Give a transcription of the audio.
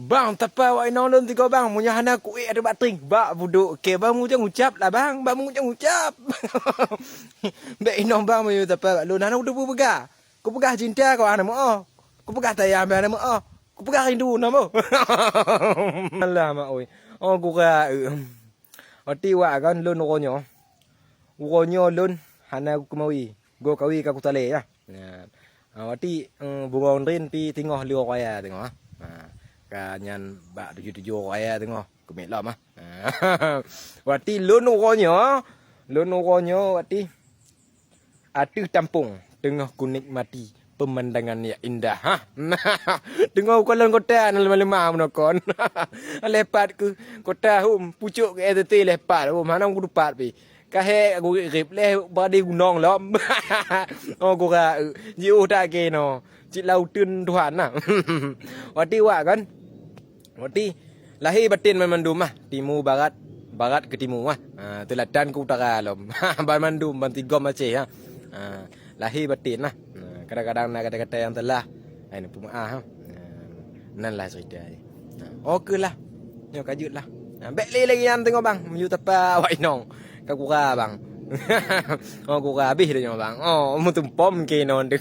Bang, tapi awak inang lun tiga bang. Munya hana kuih ada batring. Bak buduk. Okey, bang mu jangan ucap lah bang. Bang mu jangan ucap. Bek inang bang mu tapi awak lun hana udah pegah. Ku pegah cinta kau hana mu oh. Ku pegah tayang hana mu oh. Ku pegah rindu nama. Alah mak oi. Oh ku ka. Oti wa kan lun ronyo. Ronyo lun hana ku mawi. Go kawi ka ku tale ya. Oti burung rin pi tengah liu kaya tengah. Kanyan bak tujuh kaya tengok kumit lah mah. Wati lun uronyo wati atuh tampung tengah kunikmati pemandangan yang indah. Ha. Tengok kolon kota lemah menokon. Lepat ke kota pucuk ke RT lepat. Mana aku dupat pi. Kahe aku rip leh badi gunong lom. Oh aku ka jiu tak ke no. Cik lautun Tuhan nah. Wati wa kan. Wati lahir batin memandum mah timur barat ke timur mah. Telatan ke utara lom. Memandum bantigom Aceh ha. Lahir batin lah. Kadang-kadang nak kata-kata yang telah ini pumaah ha. Nan lah cerita ni. Okey lah. Yo kajut lah. Bek lagi yang tengok bang, menuju tapa wak inong. Ka kura bang. Oh kura habis dah bang. Oh mu tumpom ke non tu.